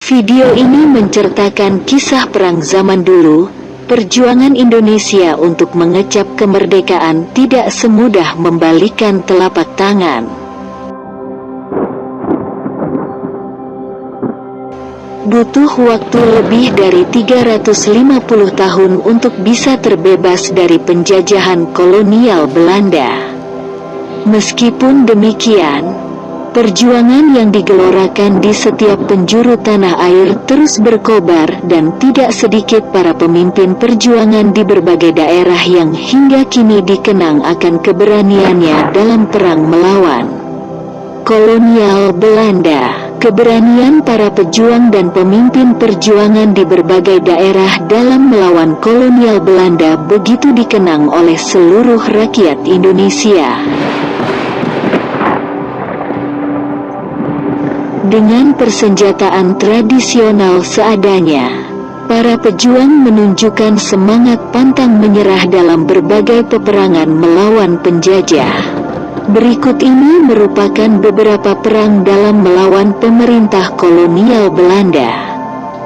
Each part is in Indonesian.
Video ini menceritakan kisah perang zaman dulu. Perjuangan Indonesia untuk mengecap kemerdekaan tidak semudah membalikkan telapak tangan. Butuh waktu lebih dari 350 tahun untuk bisa terbebas dari penjajahan kolonial Belanda. Meskipun demikian, perjuangan yang digelorakan di setiap penjuru tanah air terus berkobar dan tidak sedikit para pemimpin perjuangan di berbagai daerah yang hingga kini dikenang akan keberaniannya dalam perang melawan kolonial Belanda. Keberanian para pejuang dan pemimpin perjuangan di berbagai daerah dalam melawan kolonial Belanda begitu dikenang oleh seluruh rakyat Indonesia. Dengan persenjataan tradisional seadanya, para pejuang menunjukkan semangat pantang menyerah dalam berbagai peperangan melawan penjajah. Berikut ini merupakan beberapa perang dalam melawan pemerintah kolonial Belanda.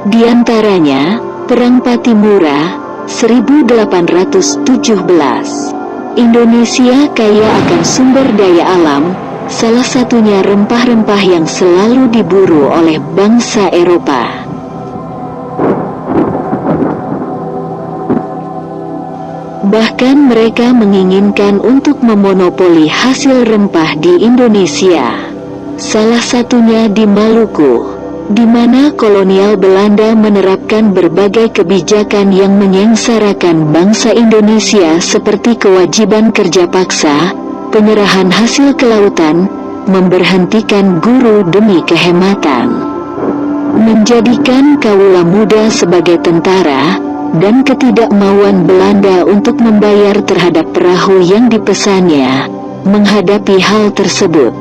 Di antaranya, Perang Pattimura, 1817. Indonesia kaya akan sumber daya alam, salah satunya rempah-rempah yang selalu diburu oleh bangsa Eropa. Bahkan mereka menginginkan untuk memonopoli hasil rempah di Indonesia. Salah satunya di Maluku, di mana kolonial Belanda menerapkan berbagai kebijakan yang menyengsarakan bangsa Indonesia seperti kewajiban kerja paksa, penyerahan hasil kelautan, memberhentikan guru demi kehematan, menjadikan kaula muda sebagai tentara, dan ketidakmauan Belanda untuk membayar terhadap perahu yang dipesannya. Menghadapi hal tersebut,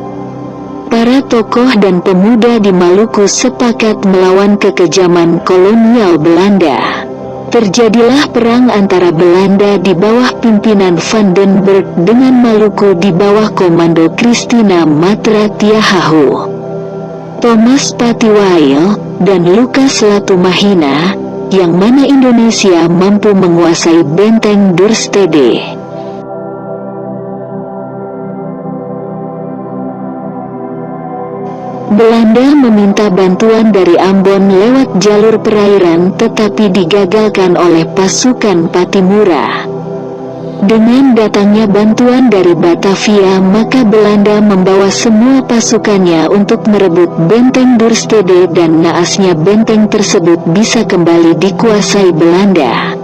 para tokoh dan pemuda di Maluku sepakat melawan kekejaman kolonial Belanda. Terjadilah perang antara Belanda di bawah pimpinan Van den Berg dengan Maluku di bawah komando Christina Matra Tiahahu, Thomas Patiwail, dan Lukas Latumahina, yang mana Indonesia mampu menguasai benteng Durstede. Belanda meminta bantuan dari Ambon lewat jalur perairan tetapi digagalkan oleh pasukan Pattimura. Dengan datangnya bantuan dari Batavia, maka Belanda membawa semua pasukannya untuk merebut benteng Durstede dan naasnya benteng tersebut bisa kembali dikuasai Belanda.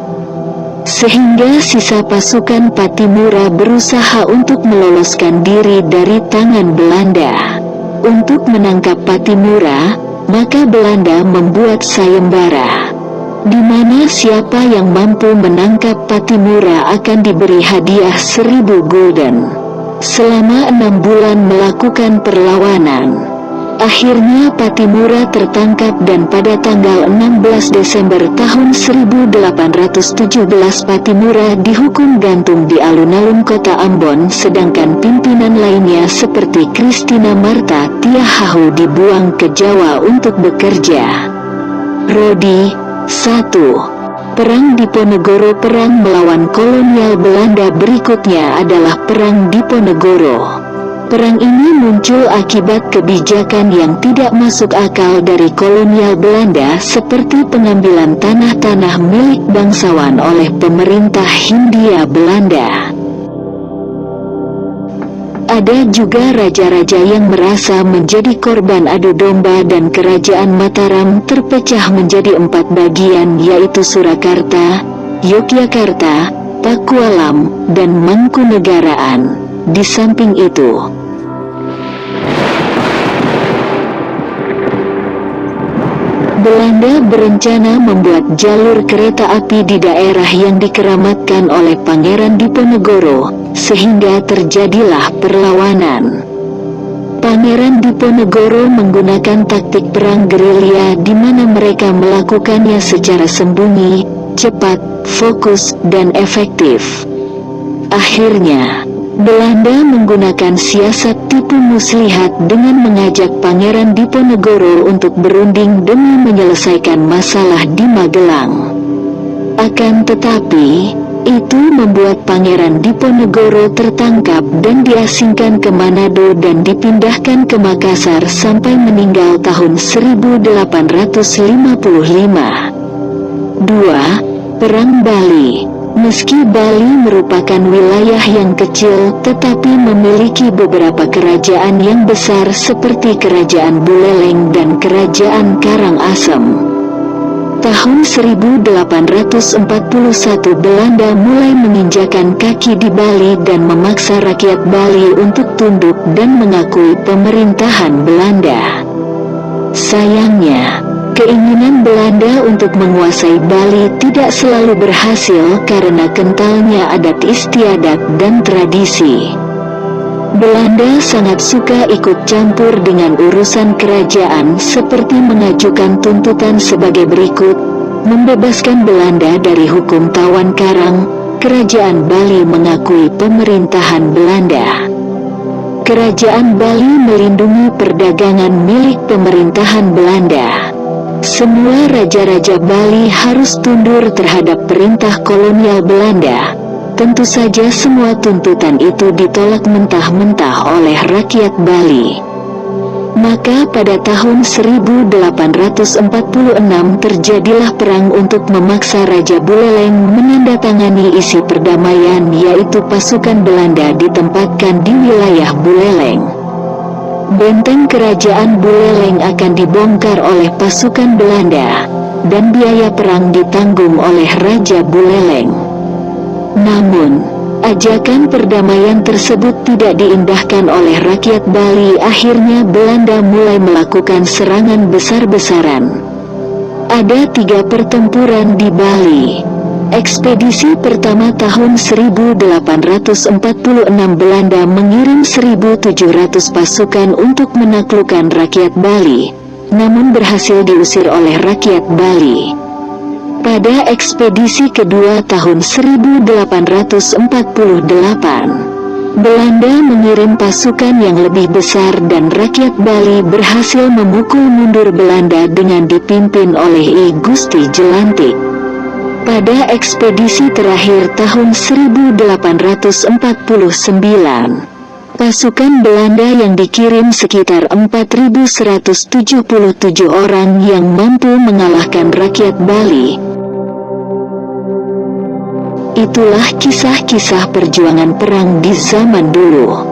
Sehingga sisa pasukan Pattimura berusaha untuk meloloskan diri dari tangan Belanda. Untuk menangkap Pattimura, maka Belanda membuat sayembara, di mana siapa yang mampu menangkap Pattimura akan diberi hadiah 1000 gulden. Selama 6 bulan melakukan perlawanan, akhirnya Pattimura tertangkap dan pada tanggal 16 Desember tahun 1817 Pattimura dihukum gantung di alun-alun kota Ambon, sedangkan pimpinan lainnya seperti Christina Marta Tiahahu dibuang ke Jawa untuk bekerja. Rodi 1. Perang Diponegoro. Perang melawan kolonial Belanda berikutnya adalah Perang Diponegoro. Perang ini muncul akibat kebijakan yang tidak masuk akal dari kolonial Belanda seperti pengambilan tanah-tanah milik bangsawan oleh pemerintah Hindia Belanda. Ada juga raja-raja yang merasa menjadi korban adu domba dan kerajaan Mataram terpecah menjadi 4 bagian, yaitu Surakarta, Yogyakarta, Pakualam, dan Mangkunegaraan. Di samping itu, Belanda berencana membuat jalur kereta api di daerah yang dikeramatkan oleh Pangeran Diponegoro, sehingga terjadilah perlawanan. Pangeran Diponegoro menggunakan taktik perang gerilya di mana mereka melakukannya secara sembunyi, cepat, fokus, dan efektif. Akhirnya, Belanda menggunakan siasat tipu muslihat dengan mengajak Pangeran Diponegoro untuk berunding demi menyelesaikan masalah di Magelang. Akan tetapi, itu membuat Pangeran Diponegoro tertangkap dan diasingkan ke Manado dan dipindahkan ke Makassar sampai meninggal tahun 1855. 2. Perang Bali. Meski Bali merupakan wilayah yang kecil tetapi memiliki beberapa kerajaan yang besar seperti Kerajaan Buleleng dan Kerajaan Karangasem. Tahun 1841 Belanda mulai menginjakan kaki di Bali dan memaksa rakyat Bali untuk tunduk dan mengakui pemerintahan Belanda. Sayangnya, keinginan Belanda untuk menguasai Bali tidak selalu berhasil karena kentalnya adat istiadat dan tradisi. Belanda sangat suka ikut campur dengan urusan kerajaan seperti mengajukan tuntutan sebagai berikut: membebaskan Belanda dari hukum tawan karang, Kerajaan Bali mengakui pemerintahan Belanda. Kerajaan Bali melindungi perdagangan milik pemerintahan Belanda. Semua raja-raja Bali harus tunduk terhadap perintah kolonial Belanda. Tentu saja semua tuntutan itu ditolak mentah-mentah oleh rakyat Bali. Maka pada tahun 1846 terjadilah perang untuk memaksa Raja Buleleng menandatangani isi perdamaian, yaitu pasukan Belanda ditempatkan di wilayah Buleleng. Benteng kerajaan Buleleng akan dibongkar oleh pasukan Belanda, dan biaya perang ditanggung oleh Raja Buleleng. Namun, ajakan perdamaian tersebut tidak diindahkan oleh rakyat Bali. Akhirnya Belanda mulai melakukan serangan besar-besaran. Ada 3 pertempuran di Bali. Ekspedisi pertama tahun 1846 Belanda mengirim 1.700 pasukan untuk menaklukkan rakyat Bali, namun berhasil diusir oleh rakyat Bali. Pada ekspedisi kedua tahun 1848, Belanda mengirim pasukan yang lebih besar dan rakyat Bali berhasil memukul mundur Belanda dengan dipimpin oleh I Gusti Jelantik. Pada ekspedisi terakhir tahun 1849, pasukan Belanda yang dikirim sekitar 4.177 orang yang mampu mengalahkan rakyat Bali. Itulah kisah-kisah perjuangan perang di zaman dulu.